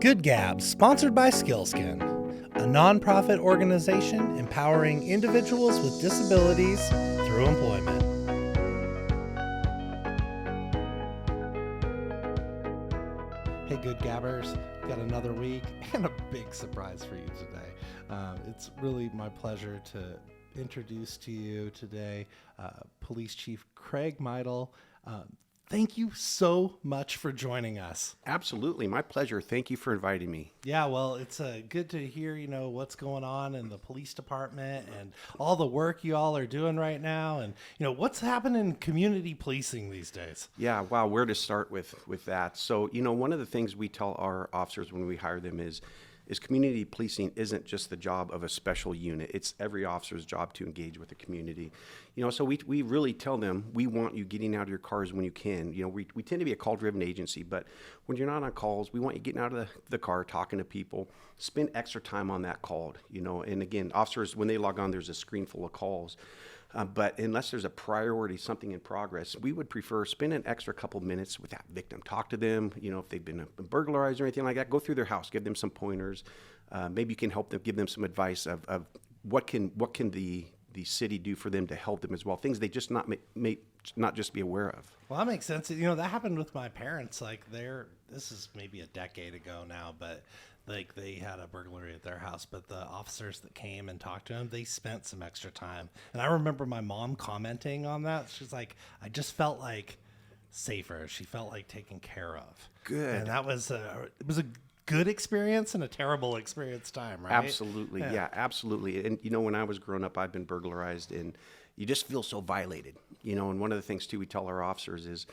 Good Gab, sponsored by Skillskin, a nonprofit organization empowering individuals with disabilities through employment. Hey, Good Gabbers, got another week and a big surprise for you today. It's really my pleasure to introduce to you today Police Chief Craig Meidl. Thank you so much for joining us. Absolutely. My pleasure. Thank you for inviting me. Yeah, well, it's good to hear, what's going on in the police department and all the work you all are doing right now. And, what's happening in community policing these days? Yeah, wow, where to start with that. So, one of the things we tell our officers when we hire them is community policing isn't just the job of a special unit. It's every officer's job to engage with the community. So we really tell them, we want you getting out of your cars when you can. We tend to be a call-driven agency, but when you're not on calls, we want you getting out of the car, talking to people, spend extra time on that call, And again, officers, when they log on, there's a screen full of calls. But unless there's a priority, something in progress, we would prefer spend an extra couple minutes with that victim. Talk to them, if they've been burglarized or anything like that, go through their house, give them some pointers. Maybe you can help them, give them some advice of what can the city do for them to help them as well. Things they just may not just be aware of. Well, that makes sense. That happened with my parents. This is maybe a decade ago now, but they had a burglary at their house, but the officers that came and talked to them, they spent some extra time. And I remember my mom commenting on that. She's like, I just felt like safer. She felt like taken care of. Good. And it was a good experience and a terrible experience time, right? Absolutely. Yeah, absolutely. And, when I was growing up, I've been burglarized, and you just feel so violated, and one of the things, too, we tell our officers is,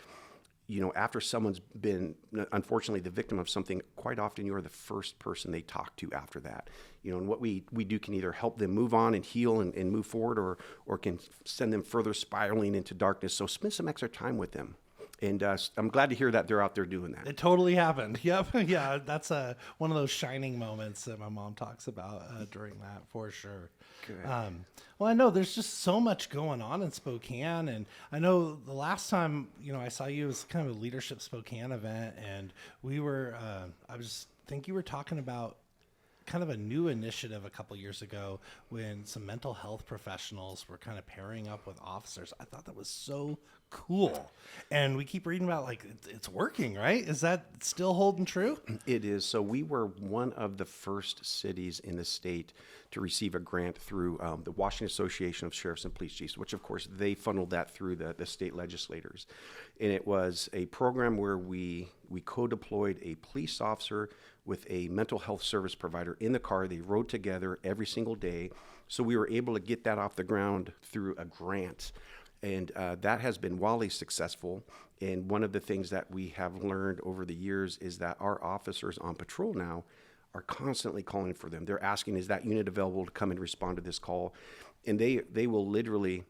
after someone's been, unfortunately, the victim of something, quite often you are the first person they talk to after that. And what we do can either help them move on and heal and move forward or can send them further spiraling into darkness. So spend some extra time with them. And I'm glad to hear that they're out there doing that. It totally happened. Yep. Yeah, that's one of those shining moments that my mom talks about during that, for sure. Good. Well, I know there's just so much going on in Spokane, and I know the last time I saw you was kind of a Leadership Spokane event, and we were think you were talking about kind of a new initiative a couple years ago when some mental health professionals were kind of pairing up with officers. I thought that was so cool. And we keep reading about it's working, right? Is that still holding true? It is. So we were one of the first cities in the state to receive a grant through the Washington Association of Sheriffs and Police Chiefs, which of course they funneled that through the state legislators. And it was a program where we co-deployed a police officer with a mental health service provider in the car. They rode together every single day. So we were able to get that off the ground through a grant. And that has been wildly successful. And one of the things that we have learned over the years is that our officers on patrol now are constantly calling for them. They're asking, is that unit available to come and respond to this call? And they will literally,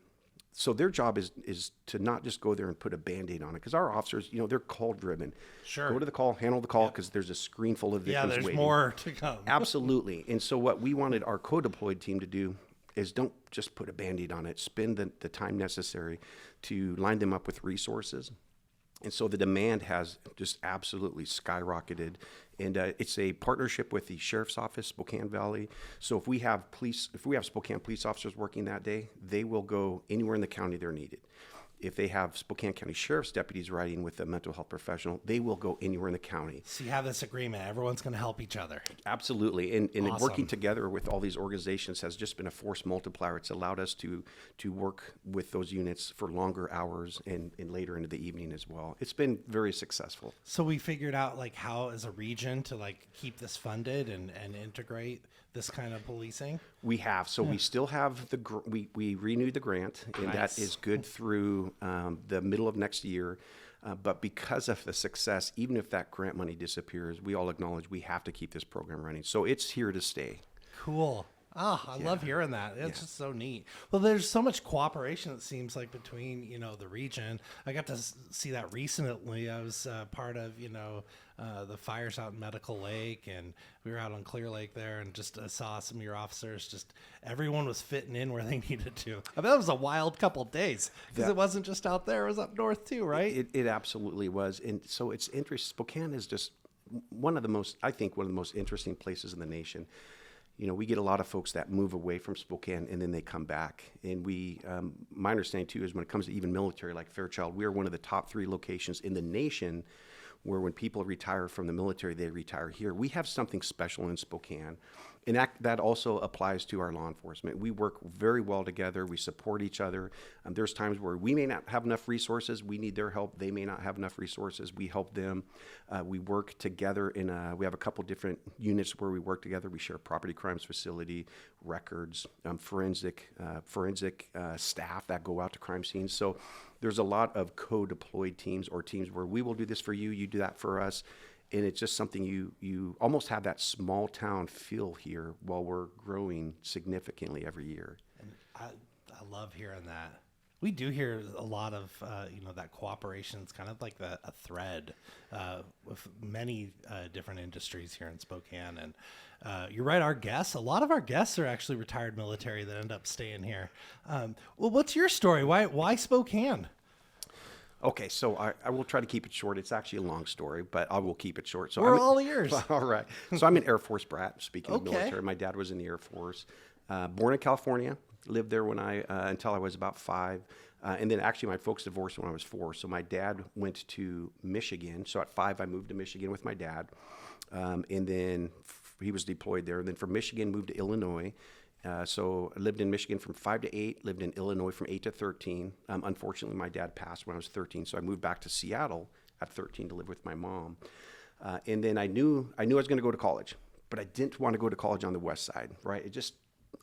so their job is to not just go there and put a Band-Aid on it. Because our officers, they're call driven. Sure. Go to the call, handle the call, because there's a screen full of victims waiting. Yeah, there's more to come. Absolutely. And so what we wanted our co-deployed team to do is don't just put a Band-Aid on it. Spend the time necessary to line them up with resources. And so the demand has just absolutely skyrocketed. And it's a partnership with the Sheriff's Office, Spokane Valley. So if we have Spokane police officers working that day, they will go anywhere in the county they're needed. If they have Spokane County Sheriff's deputies riding with a mental health professional, they will go anywhere in the county. So you have this agreement. Everyone's going to help each other. Absolutely. And Awesome. Working together with all these organizations has just been a force multiplier. It's allowed us to work with those units for longer hours and later into the evening as well. It's been very successful. So we figured out how as a region to keep this funded and integrate this kind of policing. We have. So we still have we renewed the grant, and Nice. That is good through the middle of next year. But because of the success, even if that grant money disappears, we all acknowledge we have to keep this program running. So it's here to stay. Cool. I love hearing that. It's just so neat. Well, there's so much cooperation, it seems like, between, the region. I got to see that recently. I was part of, the fires out in Medical Lake, and we were out on Clear Lake there, and just saw some of your officers. Just everyone was fitting in where they needed to. I mean, that was a wild couple of days, because it wasn't just out there. It was up north too, right? It absolutely was. And so it's interesting. Spokane is just I think one of the most interesting places in the nation. We get a lot of folks that move away from Spokane and then they come back. And my understanding too is when it comes to even military like Fairchild, we are one of the top 3 locations in the nation where when people retire from the military, they retire here. We have something special in Spokane. And that also applies to our law enforcement. We work very well together. We support each other. There's times where we may not have enough resources. We need their help. They may not have enough resources. We help them. We work together we have a couple different units where we work together. We share a property crimes facility, records, forensic staff that go out to crime scenes. So there's a lot of co-deployed teams or teams where we will do this for you, you do that for us. And it's just something you almost have that small town feel here while we're growing significantly every year. And I love hearing that. We do hear a lot of, that cooperation is kind of like a thread with many different industries here in Spokane. And you're right, a lot of our guests are actually retired military that end up staying here. Well, what's your story? Why Spokane? Okay, so I will try to keep it short. It's actually a long story, but I will keep it short. So We're all ears. All right. So I'm an Air Force brat, speaking of military. My dad was in the Air Force. Born in California, lived there until I was about 5. And then actually my folks divorced when I was 4. So my dad went to Michigan. So at 5, I moved to Michigan with my dad. And then he was deployed there. And then from Michigan, moved to Illinois. So I lived in Michigan from 5 to 8, lived in Illinois from 8 to 13. Unfortunately, my dad passed when I was 13, so I moved back to Seattle at 13 to live with my mom. And then I knew I was going to go to college, but I didn't want to go to college on the west side, right?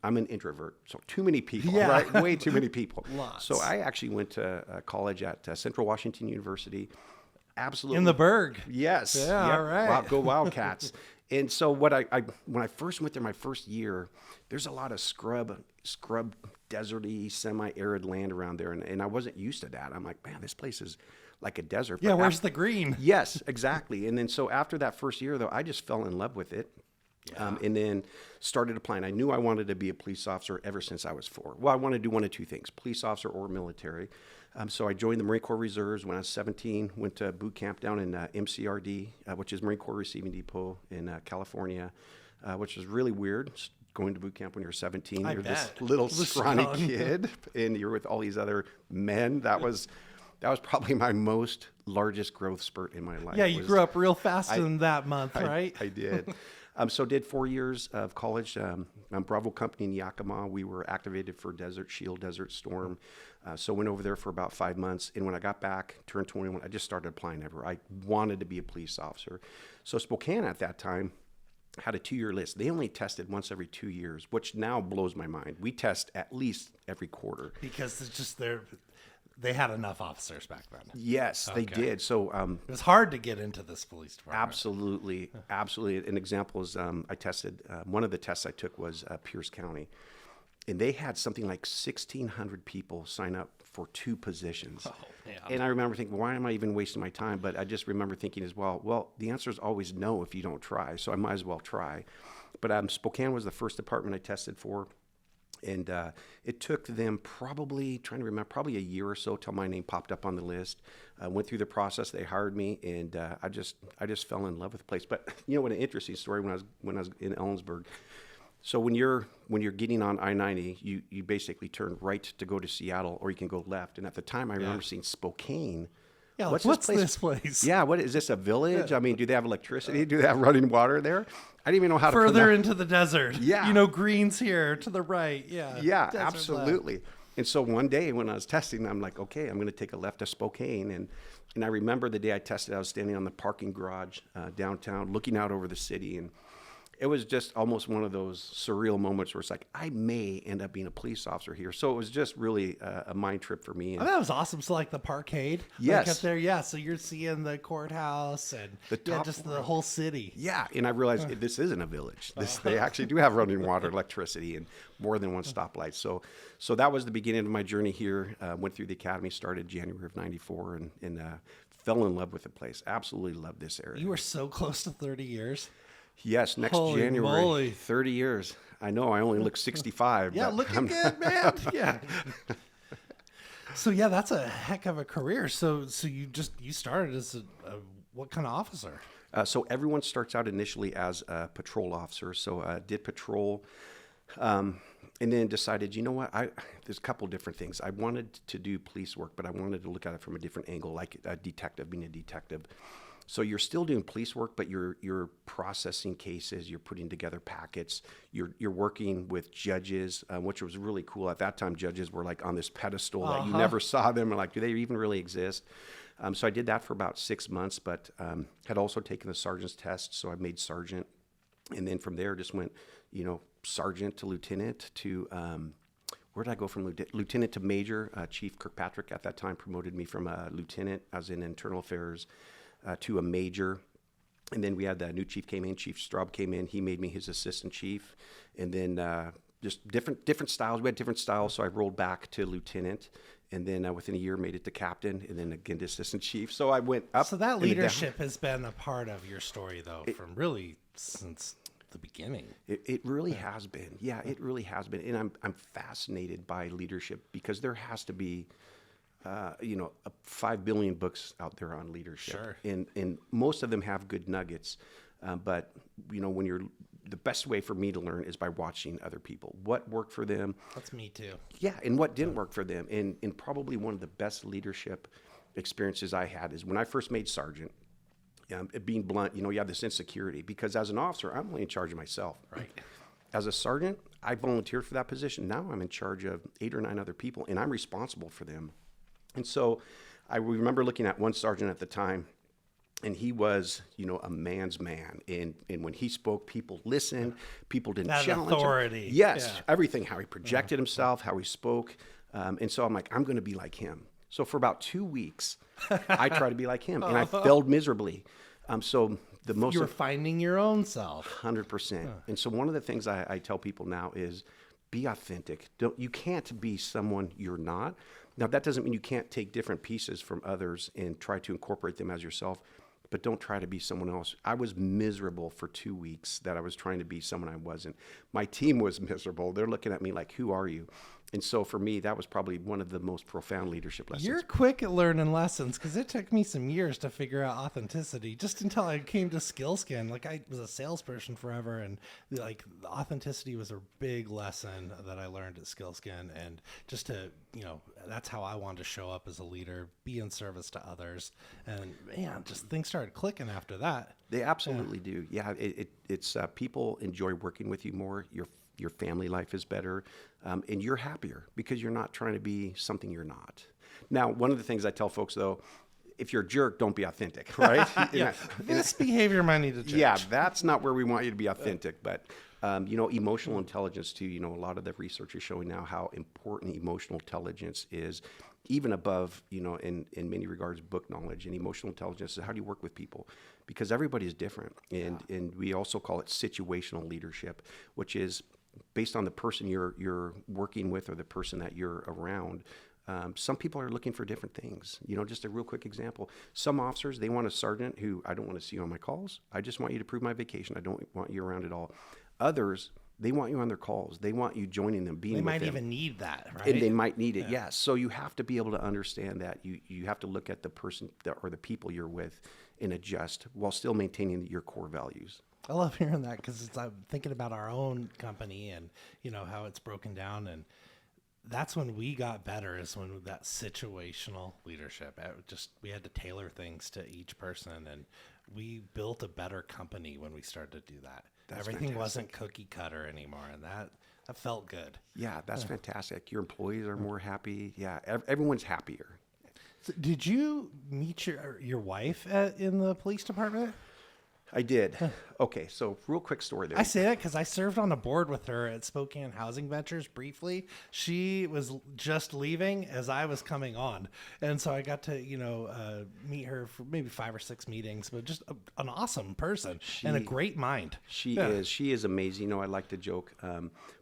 I'm an introvert, so too many people, right? Way too many people. Lots. So I actually went to college at Central Washington University. Absolutely. In the Burg. Yes. Yeah, yep. all right. Go Wildcats. And so when I first went there my first year, there's a lot of scrub, deserty, semi-arid land around there. And I wasn't used to that. I'm like, man, this place is like a desert. Yeah, where's the green? Yes, exactly. And then so after that first year, though, I just fell in love with it. Yeah. And then started applying. I knew I wanted to be a police officer ever since I was 4. Well, I wanted to do one of 2 things, police officer or military. So I joined the Marine Corps Reserves when I was 17, went to boot camp down in MCRD, which is Marine Corps Receiving Depot in California, which was really weird. Going to boot camp when you're 17, you're this little scrawny kid, and you're with all these other men. That was probably my most largest growth spurt in my life. Yeah, you grew up real fast in that month, right? I did. So did 4 years of college. Bravo Company in Yakima. We were activated for Desert Shield, Desert Storm. So went over there for about 5 months. And when I got back, turned 21, I just started applying everywhere. I wanted to be a police officer. So Spokane at that time had a 2-year list. They only tested once every 2 years, which now blows my mind. We test at least every quarter. Because it's just they had enough officers back then. Yes, they did. So it was hard to get into this police department. Absolutely. An example is I tested, one of the tests I took was Pierce County. And they had something like 1,600 people sign up for 2 positions. Oh, man. And I remember thinking, why am I even wasting my time? But I just remember thinking as well, the answer is always no if you don't try. So I might as well try. But Spokane was the first department I tested for. And it took them probably a year or so till my name popped up on the list. Went through the process. They hired me, and I just fell in love with the place. But you know what? An interesting story when I was in Ellensburg. So when you're getting on I-90, you basically turn right to go to Seattle, or you can go left. And at the time, I remember seeing Spokane. Yeah, what's this place? Yeah, what is this, a village? I mean, do they have electricity? Do they have running water there? I didn't even know how to further into the desert. Yeah. Greens here to the right. Yeah. Yeah, absolutely. Left. And so one day when I was testing, I'm like, okay, I'm going to take a left to Spokane. And I remember the day I tested, I was standing on the parking garage downtown, looking out over the city. And it was just almost one of those surreal moments where it's like, I may end up being a police officer here. So it was just really a mind trip for me. And that was awesome. So like the parkade. Yes. Like up there. Yeah. So you're seeing the courthouse and the whole city. Yeah. And I realized this isn't a village. They actually do have running water, electricity, and more than one stoplight. So that was the beginning of my journey here. Went through the academy, started January of 94 and fell in love with the place. Absolutely loved this area. You were so close to 30 years. Yes, next Holy January, moly. 30 years. I know I only look 65. Yeah, looking good, man. Yeah. So yeah, that's a heck of a career. So you started as a what kind of officer? So everyone starts out initially as a patrol officer. So did patrol, and then decided, you know what? There's a couple different things. I wanted to do police work, but I wanted to look at it from a different angle, like a detective, being a detective. So you're still doing police work, but you're processing cases, you're putting together packets, you're working with judges, which was really cool. At that time, judges were like on this pedestal that you never saw them, or like, do they even really exist? So I did that for about 6 months, but had also taken the sergeant's test, so I made sergeant, and then from there just went, sergeant to lieutenant to where did I go from lieutenant to major? Chief Kirkpatrick at that time promoted me from a lieutenant. I was in internal affairs. To a major, and then we had the new chief came in, Chief Straub came in, he made me his assistant chief, and then just different styles. We had different styles, so I rolled back to lieutenant, and then within a year made it to captain, and then again to assistant chief. So I went up. So that leadership has been a part of your story, though, from really since the beginning. It really has been. Yeah, it really has been, and I'm fascinated by leadership because there has to be 5 billion books out there on leadership. Sure. And most of them have good nuggets. But, when the best way for me to learn is by watching other people. What worked for them. That's me too. Yeah, and what didn't work for them. And probably one of the best leadership experiences I had is when I first made sergeant, being blunt, you have this insecurity because as an officer, I'm only in charge of myself. Right. As a sergeant, I volunteered for that position. Now I'm in charge of 8 or 9 other people, and I'm responsible for them. And so I remember looking at one sergeant at the time, and he was, a man's man. And when he spoke, people listened. People didn't challenge authority. him. Yes, everything, how he projected himself, how he spoke. And so I'm like, I'm going to be like him. So for about 2 weeks, I tried to be like him, and I failed miserably. So the most... You're finding your own self. 100%. And so one of the things I tell people now is be authentic. You can't be someone you're not. Now, that doesn't mean you can't take different pieces from others and try to incorporate them as yourself, but don't try to be someone else. I was miserable for 2 weeks that I was trying to be someone I wasn't. My team was miserable. They're looking at me like, who are you? And so for me, that was probably one of the most profound leadership lessons. You're quick at learning lessons because it took me some years to figure out authenticity just until I came to SkillScan. Like I was a salesperson forever, and like authenticity was a big lesson that I learned at SkillScan. And just to, that's how I wanted to show up as a leader, be in service to others. And man, just things started clicking after that. They absolutely do. Yeah, it's people enjoy working with you more. Your family life is better, and you're happier because you're not trying to be something you're not. Now, one of the things I tell folks, though, if you're a jerk, don't be authentic, right? This behavior might need to change. Yeah, that's not where we want you to be authentic. But, emotional intelligence, too, a lot of the research is showing now how important emotional intelligence is, even above, in many regards, book knowledge. And emotional intelligence is how do you work with people? Because everybody is different. And we also call it situational leadership, which is based on the person you're working with or the person that you're around. Some people are looking for different things. Just a real quick example. Some officers, they want a sergeant who, I don't want to see you on my calls. I just want you to prove my vacation. I don't want you around at all. Others, they want you on their calls. They want you joining them, being with them. They might even need that, right? And they might need it, yes. So you have to be able to understand that. You have to look at the person or the people you're with and adjust while still maintaining your core values. I love hearing that because I'm thinking about our own company and, how it's broken down. And that's when we got better, is when that situational leadership. We had to tailor things to each person, and we built a better company when we started to do that. Everything fantastic. Wasn't cookie cutter anymore, and that felt good. Yeah, that's fantastic. Your employees are more happy. Yeah, everyone's happier. So did you meet your wife in the police department? I did. Okay, so real quick story there. I say that because I served on a board with her at Spokane Housing Ventures briefly. She was just leaving as I was coming on. And so I got to, meet her for maybe 5 or 6 meetings, but just an awesome person and a great mind. She is amazing. I like to joke.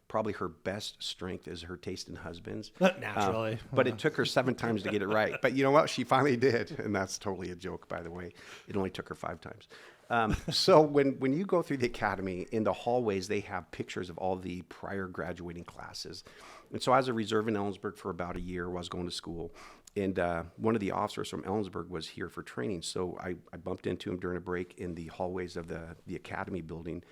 Probably her best strength is her taste in husbands. Naturally. But it took her 7 times to get it right. But you know what? She finally did. And that's totally a joke, by the way. It only took her 5 times. So when you go through the academy, in the hallways, they have pictures of all the prior graduating classes. And so I was a reserve in Ellensburg for about a year while I was going to school. And one of the officers from Ellensburg was here for training. So I bumped into him during a break in the hallways of the academy building.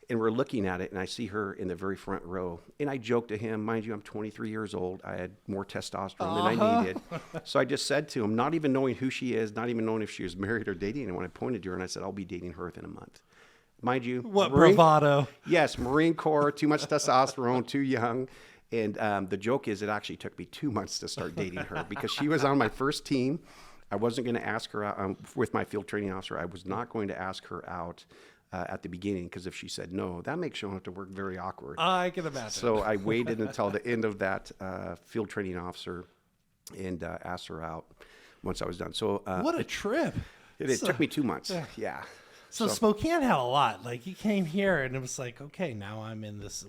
And we're looking at it, and I see her in the very front row. And I joked to him, mind you, I'm 23 years old. I had more testosterone than I needed. So I just said to him, not even knowing who she is, not even knowing if she was married or dating anyone, I pointed to her and I said, I'll be dating her within a month. Mind you. What bravado. Yes, Marine Corps, too much testosterone, too young. And the joke is it actually took me 2 months to start dating her because she was on my first team. I wasn't going to ask her out with my field training officer. I was not going to ask her out at the beginning, because if she said no, that makes showing up to work very awkward. I can imagine. So I waited until the end of that field training officer and asked her out once I was done. So what a trip. It took me 2 months. Yeah. So Spokane had a lot. Like, you came here and it was like, okay, now I'm in this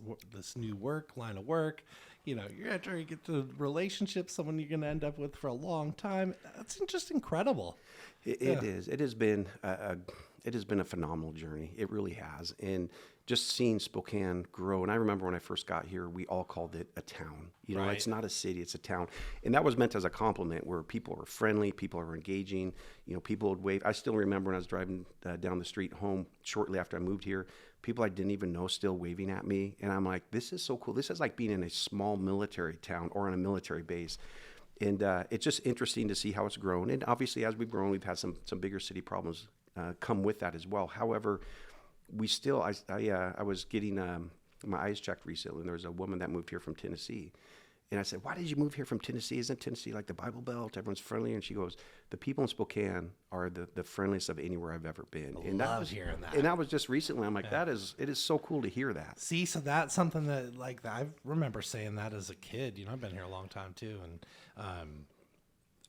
new line of work. You know, you're trying to get to relationships, someone you're going to end up with for a long time. That's just incredible. It is. It has been a phenomenal journey. It really has. And just seeing Spokane grow. And I remember when I first got here, we all called it a town. You know, It's not a city, it's a town. And that was meant as a compliment, where people were friendly, people were engaging, you know, people would wave. I still remember when I was driving down the street home shortly after I moved here, people I didn't even know still waving at me. And I'm like, this is so cool. This is like being in a small military town or on a military base. And it's just interesting to see how it's grown. And obviously, as we've grown, we've had some bigger city problems come with that as well. However, we still, I was getting my eyes checked recently, and there was a woman that moved here from Tennessee. And I said, why did you move here from Tennessee? Isn't Tennessee like the Bible Belt? Everyone's friendly. And she goes, the people in Spokane are the friendliest of anywhere I've ever been. And that was hearing that. And that was just recently. I'm like, it is so cool to hear that. See, so that's something that, like, I remember saying that as a kid. You know, I've been here a long time too. And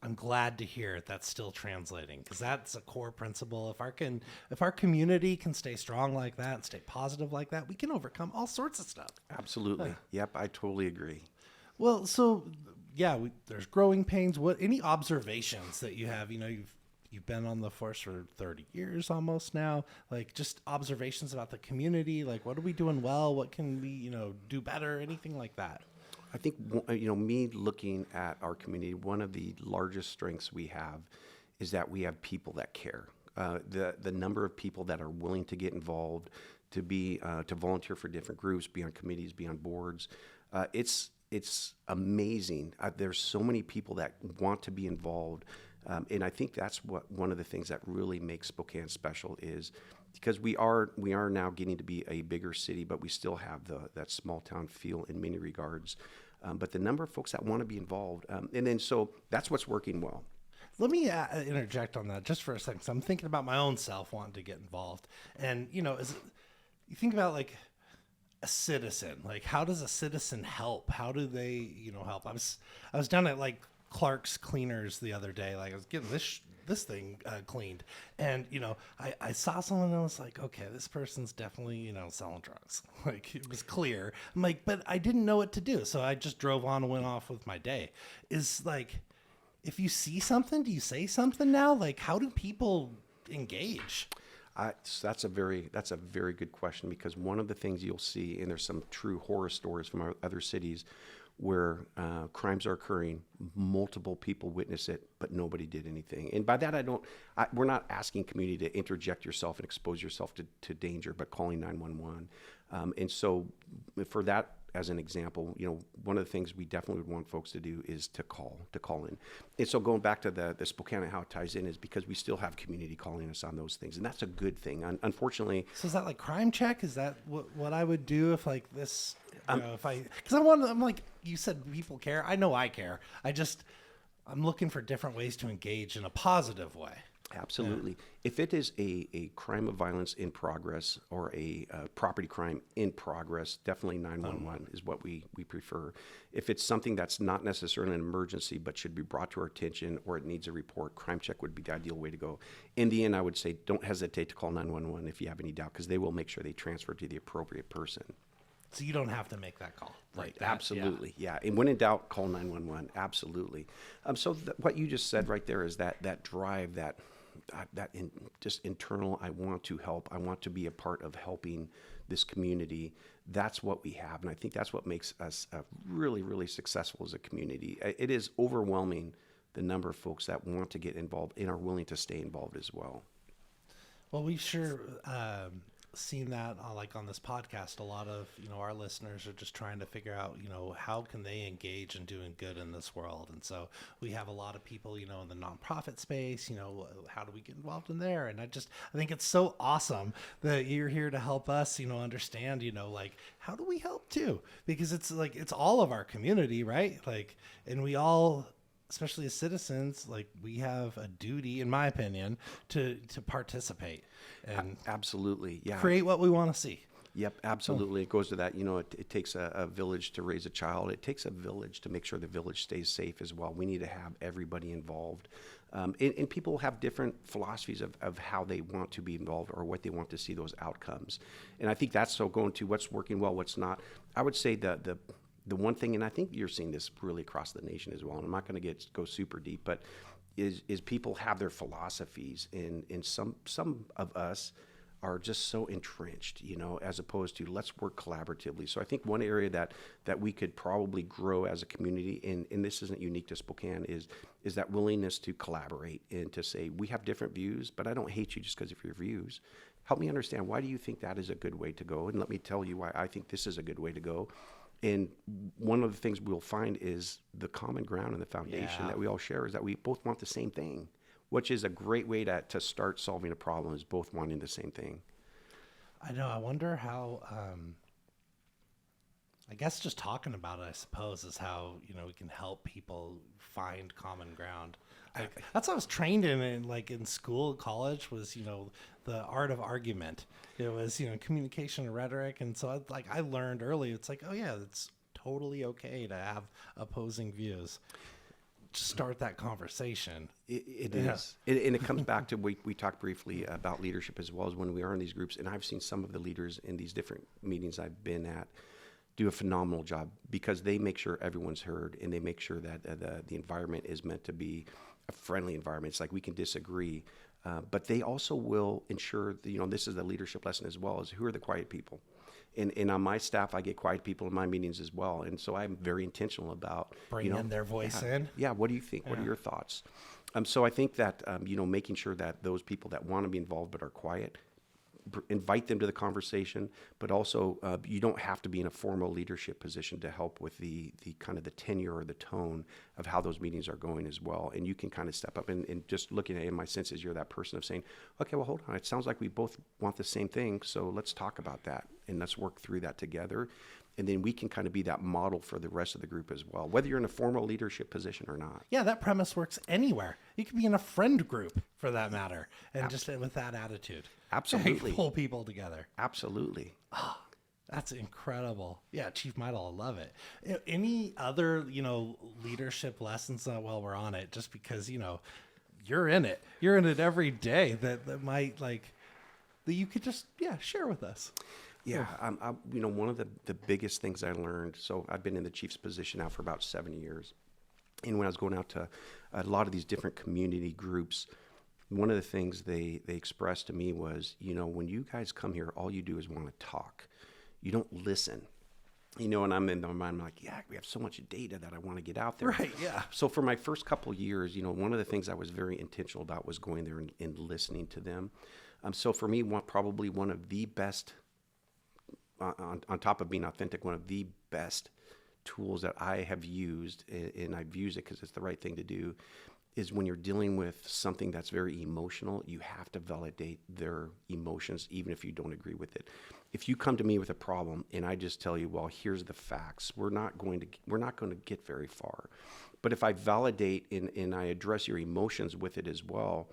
I'm glad to hear that's still translating, because that's a core principle. If our community can stay strong like that and stay positive like that, we can overcome all sorts of stuff. Absolutely. Yep, I totally agree. Well, so yeah, there's growing pains. Any observations that you have? You know, you've been on the force for 30 years almost now. Like, just observations about the community. Like, what are we doing well? What can we, you know, do better? Anything like that? I think, you know, me looking at our community, one of the largest strengths we have is that we have people that care. The number of people that are willing to get involved, to volunteer for different groups, be on committees, be on boards, it's amazing. There's so many people that want to be involved, and I think that's one of the things that really makes Spokane special is because we are now getting to be a bigger city, but we still have that small town feel in many regards. But the number of folks that want to be involved, and then so that's what's working well. Let me interject on that just for a second. 'Cause I'm thinking about my own self wanting to get involved, and you know, you think about like a citizen, like how does a citizen help? How do they, you know, help? I was down at like Clark's Cleaners the other day, like I was getting this thing cleaned, and you know, I saw someone and I was like, okay, this person's definitely, you know, selling drugs. Like, it was clear. I'm like, but I didn't know what to do, so I just drove on and went off with my day. Is like, if you see something, do you say something now? Like, how do people engage? That's a very good question, because one of the things you'll see, and there's some true horror stories from our other cities where crimes are occurring, multiple people witness it, but nobody did anything. And by that, we're not asking community to interject yourself and expose yourself to danger, but calling 911. And so for that, as an example, you know, one of the things we definitely would want folks to do is to call in. And so going back to the Spokane, how it ties in is because we still have community calling us on those things, and that's a good thing. Unfortunately. So is that like crime check? Is that what I would do if like this, you know, because I'm like, you said people care. I know I care. I'm looking for different ways to engage in a positive way. Absolutely. Yeah. If it is a crime of violence in progress or a property crime in progress, definitely 911 is what we prefer. If it's something that's not necessarily an emergency but should be brought to our attention or it needs a report, crime check would be the ideal way to go. In the end, I would say don't hesitate to call 911 if you have any doubt, because they will make sure they transfer to the appropriate person. So you don't have to make that call. Right, absolutely, yeah. And when in doubt, call 911, absolutely. So what you just said right there is that drive, just internal, I want to help, I want to be a part of helping this community. That's what we have, and I think that's what makes us really, really successful as a community. It is overwhelming the number of folks that want to get involved and are willing to stay involved as well. Well, we've sure seen that on this podcast. A lot of, our listeners are just trying to figure out, how can they engage in doing good in this world. And so we have a lot of people, in the nonprofit space, how do we get involved in there? And I think it's so awesome that you're here to help us, understand, how do we help too? Because it's all of our community, right? And we all, especially as citizens, we have a duty, in my opinion, to participate and absolutely, yeah, create what we want to see. Yep, absolutely. It goes to that, it takes a village to raise a child. It takes a village to make sure the village stays safe as well. We need to have everybody involved. And people have different philosophies of how they want to be involved or what they want to see those outcomes. And I think that's so going to what's working well, what's not. I would say the one thing, and I think you're seeing this really across the nation as well, and I'm not going to go super deep, but is people have their philosophies, and some of us are just so entrenched, as opposed to let's work collaboratively. So I think one area that we could probably grow as a community, and this isn't unique to Spokane, is that willingness to collaborate and to say, we have different views, but I don't hate you just because of your views. Help me understand, why do you think that is a good way to go? And let me tell you why I think this is a good way to go. And one of the things we'll find is the common ground and the foundation that we all share is that we both want the same thing, which is a great way to start solving a problem, is both wanting the same thing. I know. I wonder how, I guess just talking about it, I suppose, is how, we can help people find common ground. That's what I was trained in school, college, was, the art of argument. It was, communication and rhetoric. And so I learned early, it's oh yeah, it's totally okay to have opposing views. Just start that conversation. It is. And it comes back to, we talked briefly about leadership as well, as when we are in these groups. And I've seen some of the leaders in these different meetings I've been at do a phenomenal job, because they make sure everyone's heard, and they make sure that the environment is meant to be a friendly environment. It's we can disagree, but they also will ensure that, this is the leadership lesson as well, is who are the quiet people. And on my staff, I get quiet people in my meetings as well. And so I'm very intentional about bringing their voice in. Yeah. What do you think? What are your thoughts? So I think that, making sure that those people that want to be involved but are quiet, invite them to the conversation, but also you don't have to be in a formal leadership position to help with the kind of the tenure or the tone of how those meetings are going as well. And you can kind of step up and just looking at it, my sense is you're that person of saying, okay, well, hold on. It sounds like we both want the same thing. So let's talk about that and let's work through that together. And then we can kind of be that model for the rest of the group as well, whether you're in a formal leadership position or not. Yeah, that premise works anywhere. You could be in a friend group, for that matter, and just with that attitude. Absolutely. Pull people together. Absolutely. Oh, that's incredible. Yeah, Chief Meidl, I love it. Any other, leadership lessons while we're on it, just because, you're in it. You're in it every day that might, that you could just, share with us. Yeah, one of the biggest things I learned, so I've been in the chief's position now for about 7 years. And when I was going out to a lot of these different community groups, one of the things they expressed to me was, when you guys come here, all you do is want to talk. You don't listen. And I'm in my mind, I'm we have so much data that I want to get out there. Right, yeah. So for my first couple of years, one of the things I was very intentional about was going there and listening to them. So for me, probably one of the best, on top of being authentic, one of the best tools that I have used, and I've used it because it's the right thing to do, is when you're dealing with something that's very emotional, you have to validate their emotions, even if you don't agree with it. If you come to me with a problem and I just tell you, well, here's the facts, we're not going to get very far. But if I validate and I address your emotions with it as well,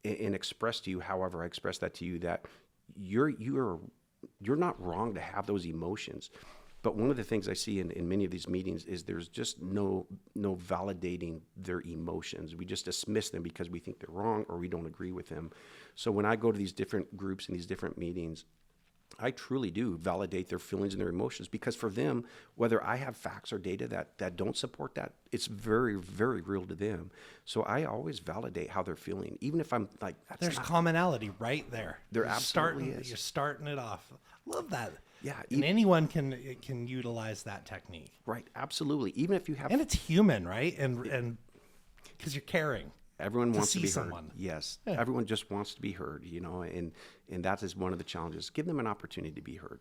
and express to you, however I express that to you, that you're not wrong to have those emotions. But one of the things I see in many of these meetings is there's just no validating their emotions. We just dismiss them because we think they're wrong or we don't agree with them. So when I go to these different groups and these different meetings, I truly do validate their feelings and their emotions, because for them, whether I have facts or data that don't support that, it's very, very real to them. So I always validate how they're feeling, even if I'm there's commonality right there. There absolutely is. You're starting it off. Love that. Yeah, and anyone can utilize that technique. Right, absolutely. Even if you have, and it's human, right? And Because you're caring. Everyone wants to see be someone. heard. Yes. Yeah. Everyone just wants to be heard, and that is one of the challenges. Give them an opportunity to be heard.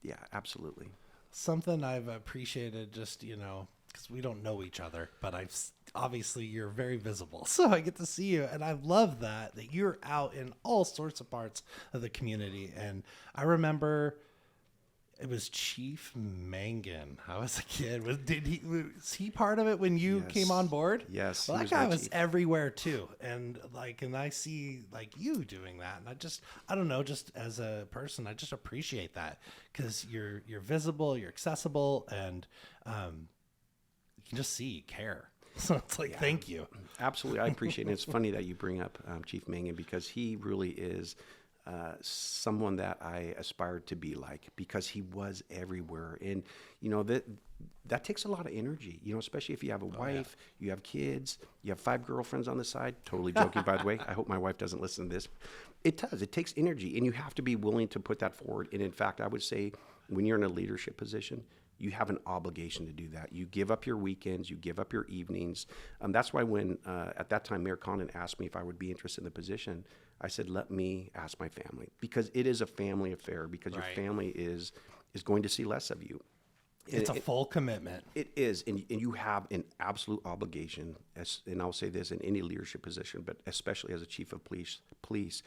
Yeah, absolutely. Something I've appreciated just, because we don't know each other, but obviously you're very visible. So I get to see you. And I love that you're out in all sorts of parts of the community. And I remember it was Chief Meidl. I was a kid. Was he part of it when you came on board? Yes. Well, that guy was everywhere too. And I see you doing that. And I don't know, just as a person, I just appreciate that because you're visible, you're accessible, and you can just see you care. So it's thank you. Absolutely. I appreciate it. And it's funny that you bring up Chief Meidl because he really is someone that I aspired to be like, because he was everywhere. And, that takes a lot of energy, especially if you have a wife, you have kids, you have 5 girlfriends on the side. Totally joking, by the way. I hope my wife doesn't listen to this. It does. It takes energy, and you have to be willing to put that forward. And in fact, I would say when you're in a leadership position, you have an obligation to do that. You give up your weekends, you give up your evenings. That's why when, at that time, Mayor Condon asked me if I would be interested in the position, I said, let me ask my family, because it is a family affair, because your family is going to see less of you. It's a full commitment. It is, and you have an absolute obligation, and I'll say this in any leadership position, but especially as a chief of police,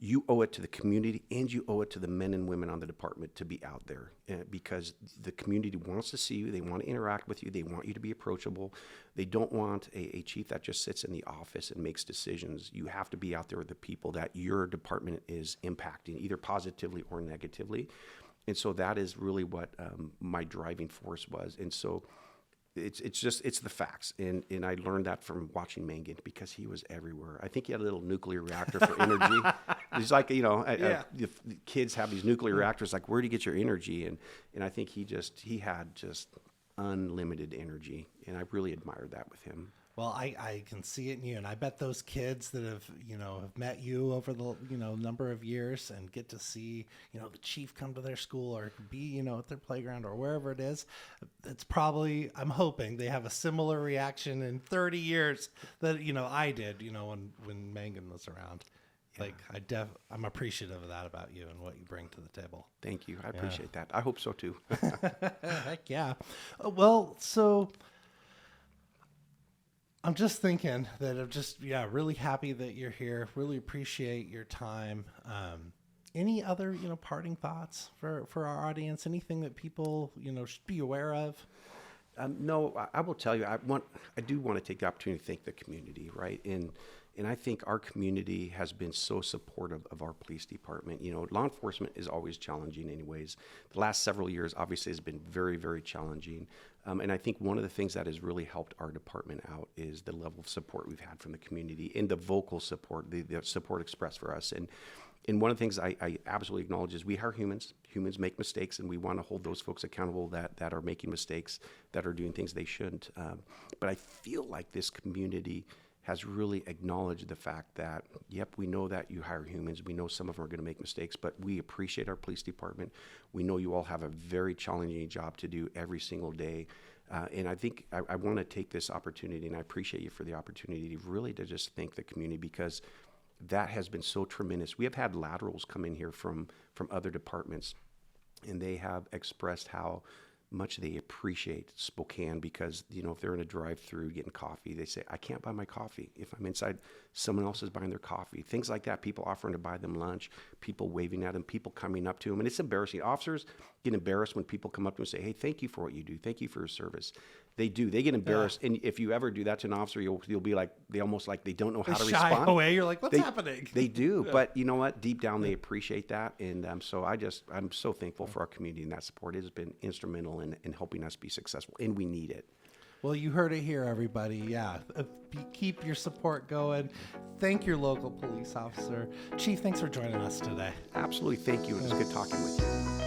you owe it to the community and you owe it to the men and women on the department to be out there, because the community wants to see you. They want to interact with you. They want you to be approachable. They don't want a chief that just sits in the office and makes decisions. You have to be out there with the people that your department is impacting, either positively or negatively. And so that is really what my driving force was. And so it's the facts. And I learned that from watching Meidl, because he was everywhere. I think he had a little nuclear reactor for energy. It's like, the kids have these nuclear reactors, like, where do you get your energy? And I think he had just unlimited energy. And I really admired that with him. Well, I can see it in you, and I bet those kids that have met you over the number of years and get to see the chief come to their school or be at their playground or wherever it is, it's probably, I'm hoping they have a similar reaction in 30 years that I did when Megan was around. Yeah. I'm appreciative of that about you and what you bring to the table. Thank you. I appreciate that. I hope so too. Heck yeah. Well, so I'm just thinking that I'm just, really happy that you're here. Really appreciate your time. Any other, parting thoughts for our audience? Anything that people, should be aware of? No, I will tell you, I do want to take the opportunity to thank the community, right? And I think our community has been so supportive of our police department. Law enforcement is always challenging anyways. The last several years, obviously, has been very, very challenging. And I think one of the things that has really helped our department out is the level of support we've had from the community, and the vocal support, the support expressed for us. And one of the things I absolutely acknowledge is we are humans. Humans make mistakes, and we want to hold those folks accountable that are making mistakes, that are doing things they shouldn't. But I feel like this community has really acknowledged the fact that, yep, we know that you hire humans. We know some of them are going to make mistakes, but we appreciate our police department. We know you all have a very challenging job to do every single day. And I think I want to take this opportunity, and I appreciate you for the opportunity really to just thank the community, because that has been so tremendous. We have had laterals come in here from other departments, and they have expressed how much they appreciate Spokane, because, if they're in a drive-through getting coffee, they say, I can't buy my coffee. If I'm inside, someone else is buying their coffee. Things like that, people offering to buy them lunch, people waving at them, people coming up to them. And it's embarrassing. Officers get embarrassed when people come up to them and say, hey, thank you for what you do. Thank you for your service. They do. They get embarrassed. Yeah. And if you ever do that to an officer, you'll be like, they don't know how to respond. Shy away. You're like, what's happening? They do. Yeah. But you know what? Deep down, they appreciate that. And so I'm so thankful for our community, and that support has been instrumental in helping us be successful. And we need it. Well, you heard it here, everybody. Yeah. Keep your support going. Thank your local police officer. Chief, thanks for joining us today. Absolutely. Thank you. It was good talking with you.